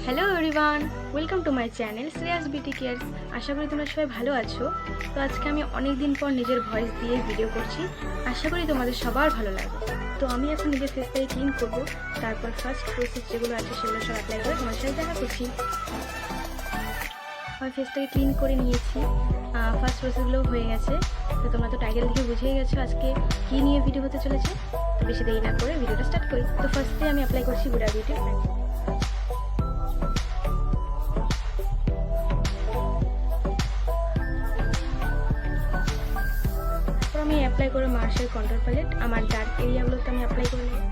Hello everyone, welcome to my channel Shreyas beauty care. আশা করি তোমরা সবাই ভালো আছো। তো আজকে আমি অনেক দিন পর নিজের ভয়েস দিয়ে ভিডিও করছি। আশা করি তোমাদের সবার ভালো লাগবে। তো আমি এখন নিজের ফেসটাকে ক্লিন করব, তারপর ফার্স্ট প্রসেস যেগুলো আছে সেগুলো সব অ্যাপ্লাই করে তোমার সাথে দেখা করছি। আমি ফেসটাকে ক্লিন করে নিয়েছি, ফার্স্ট প্রসেসগুলো হয়ে গেছে। তো তোমরা তো টাইটেল দেখে বুঝেই গেছো আজকে কী নিয়ে ভিডিও হতে চলেছে। তো বেশি দেরি না করে ভিডিওটা স্টার্ট করি। তো ফার্স্টে আমি অ্যাপ্লাই করছি হুডা বিউটির প্যাক। আমি অ্যাপ্লাই করে মার্শের কন্ট্রোল প্যালেট আমার ডার্ক এরিয়াগুলোতে আমি অ্যাপ্লাই করে নেব।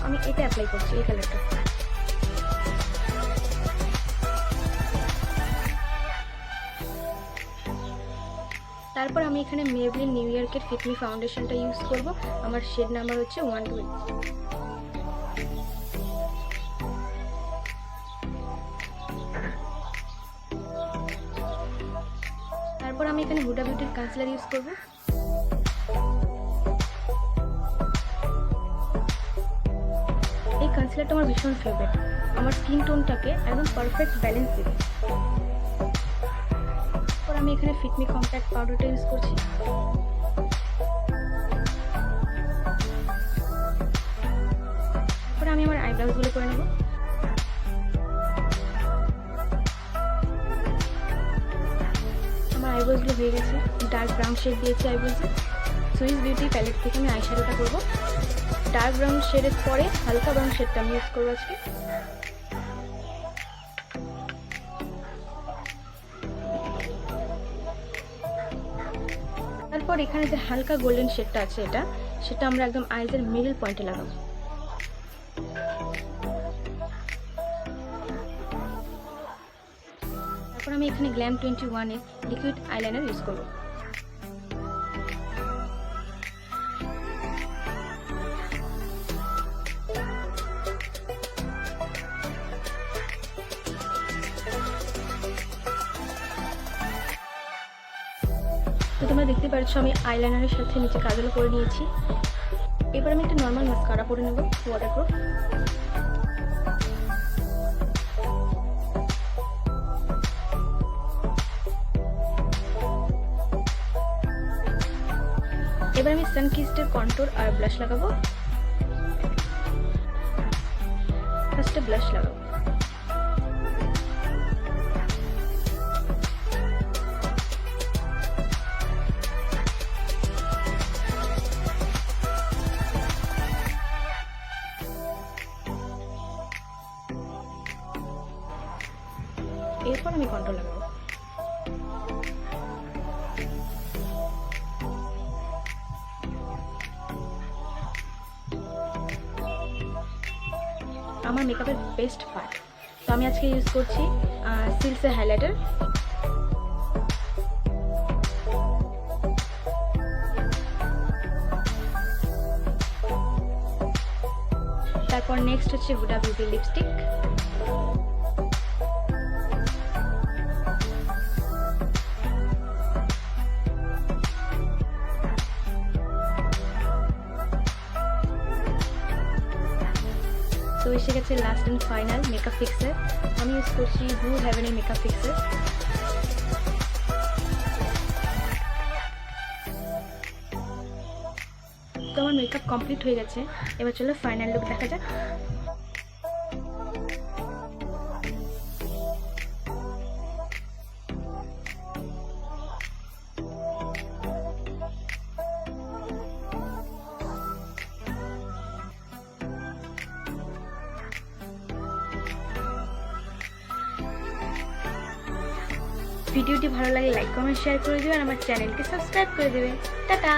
আমি এটা অ্যাপ্লাই করছি, এই কালারটা। তারপর আমি এখানে মেবলিন নিউ ইয়র্কের ফিট মি ফাউন্ডেশনটা ইউজ করব। আমার শেড নাম্বার হচ্ছে 128। তারপর আমি এখানে হুডা বিউটির কাঞ্চিলার ইউজ করব। এই কাঞ্চিলারটা আমার ভীষণ ফেভারিট, আমার স্কিন টোনটাকে একদম পারফেক্ট ব্যালেন্স দেবে। তারপর আমি এখানে ফিট মি কম্প্যাক্ট পাউডারটা ইউজ করছি। তারপর আমি আমার আইব্রাউজগুলো করে নেব। আমার আইব্রোজগুলো হয়ে গেছে, ডার্ক ব্রাউন শেড দিয়েছি আইব্রোজে। সুইস বিউটি প্যালেট থেকে আমি আইশ্যাডোটা করব। ডার্ক ব্রাউন শেডের পরে হালকা ব্রাউন শেডটা আমি ইউজ করবো আজকে। তারপর এখানে যে হালকা গোল্ডেন শেডটা আছে সেটা আমরা একদম আইজের মিডল পয়েন্টে লাগাবো। তারপর আমি এখানে গ্ল্যাম 21-এর লিকুইড আইলাইনার ইউজ করব। তো তোমরা দেখতে পাচ্ছ আমি আইলাইনারের সাথে নিচে কাজলও করে নিয়েছি। এবার আমি একটা নর্মাল মাস্কারা পরে নেব, ওয়াটারপ্রুফ। এবার আমি সানকিস্টের কন্ট্রোর আর ব্লাশ লাগাবো। ফার্স্টে ব্লাশ লাগাবো। এরপর আমি কন্ট্রোল লাগাবো। আমার মেকআপের বেস্ট পার্ট, তো আমি আজকে ইউজ করছি সিল্কের হাইলাইটার। তারপর নেক্সট হচ্ছে হুডা বিউটি লিপস্টিক। তো এসে গেছে last and final makeup fixer. আমি ইউজ করছি ব্লু হেভেনের মেকআপ ফিক্সার। তো আমার মেকআপ কমপ্লিট হয়ে গেছে, এবার চলো ফাইনাল লুক দেখা যাক। ভিডিওটি ভালো লাগলে লাইক কমেন্ট শেয়ার করে দেবে আর আমার চ্যানেলকে সাবস্ক্রাইব করে দেবে। টাটা।